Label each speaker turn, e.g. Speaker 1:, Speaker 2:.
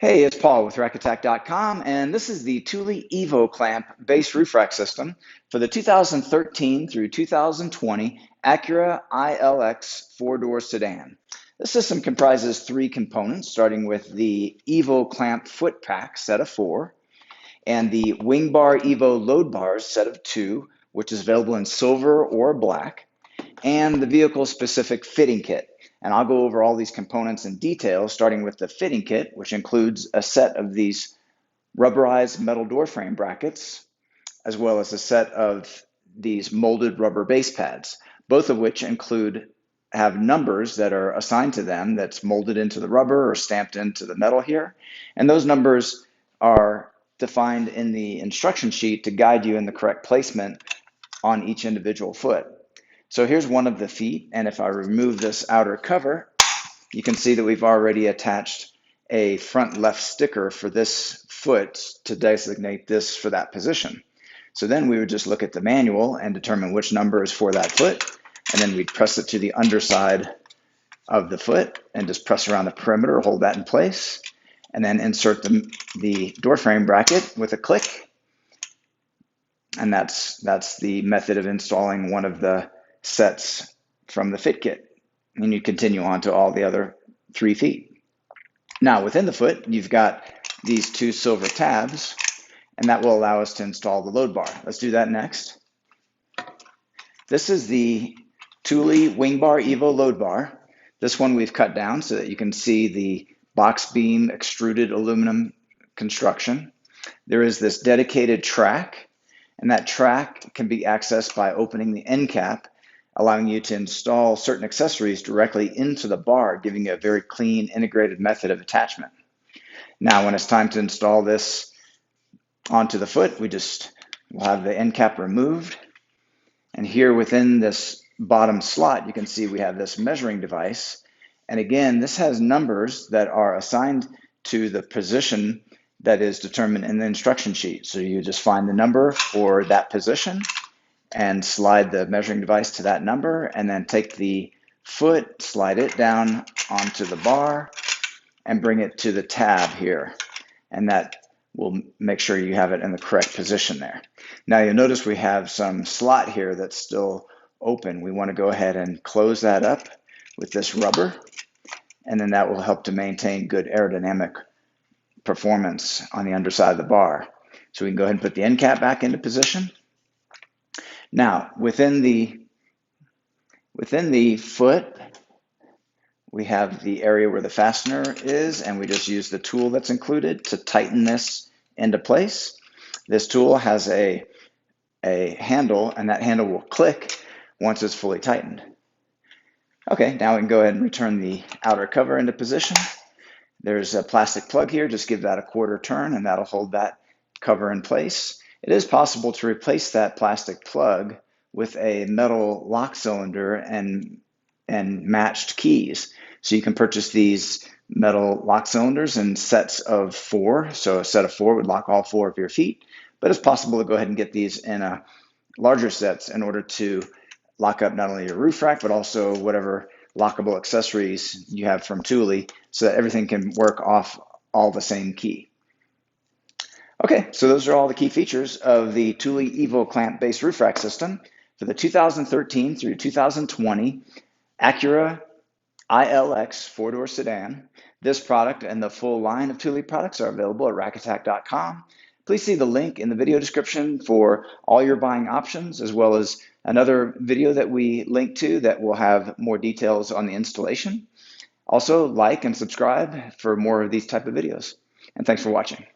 Speaker 1: Hey, it's Paul with RackAttack.com, and this is the Thule Evo Clamp base roof rack system for the 2013 through 2020 Acura ILX four-door sedan. This system comprises three components, starting with the Evo Clamp foot pack set of four, and the WingBar Evo load bars set of two, which is available in silver or black, and the vehicle-specific fitting kit. And I'll go over all these components in detail, starting with the fitting kit, which includes a set of these rubberized metal door frame brackets, as well as a set of these molded rubber base pads, both of which have numbers that are assigned to them that's molded into the rubber or stamped into the metal here. And those numbers are defined in the instruction sheet to guide you in the correct placement on each individual foot. So here's one of the feet, and if I remove this outer cover, you can see that we've already attached a front left sticker for this foot to designate this for that position. So then we would just look at the manual and determine which number is for that foot, and then we'd press it to the underside of the foot and just press around the perimeter, hold that in place, and then insert the door frame bracket with a click. And that's the method of installing one of the sets from the fit kit, and you continue on to all the other 3 feet. Now within the foot you've got these 2 silver tabs, and that will allow us to install the load bar. Let's do that next. This is the Thule WingBar Evo load bar. This one we've cut down so that you can see the box beam extruded aluminum construction. There is this dedicated track, and that track can be accessed by opening the end cap, allowing you to install certain accessories directly into the bar, giving you a very clean, integrated method of attachment. Now, when it's time to install this onto the foot, we'll have the end cap removed. And here within this bottom slot, you can see we have this measuring device. And again, this has numbers that are assigned to the position that is determined in the instruction sheet. So you just find the number for that position and slide the measuring device to that number, and then take the foot, slide it down onto the bar, and bring it to the tab here. And that will make sure you have it in the correct position there. Now you'll notice we have some slot here that's still open. We want to go ahead and close that up with this rubber, and then that will help to maintain good aerodynamic performance on the underside of the bar. So we can go ahead and put the end cap back into position. Now, within the foot, we have the area where the fastener is, and we just use the tool that's included to tighten this into place. This tool has a handle, and that handle will click once it's fully tightened. Okay, now we can go ahead and return the outer cover into position. There's a plastic plug here, just give that a quarter turn, and that'll hold that cover in place. It is possible to replace that plastic plug with a metal lock cylinder and matched keys. So you can purchase these metal lock cylinders in sets of 4. So a set of 4 would lock all 4 of your feet, but it's possible to go ahead and get these in larger sets in order to lock up not only your roof rack, but also whatever lockable accessories you have from Thule, so that everything can work off all the same key. Okay, so those are all the key features of the Thule Evo Clamp base roof rack system for the 2013 through 2020 Acura ILX four-door sedan. This product and the full line of Thule products are available at RackAttack.com. Please see the link in the video description for all your buying options, as well as another video that we link to that will have more details on the installation. Also, like and subscribe for more of these type of videos. And thanks for watching.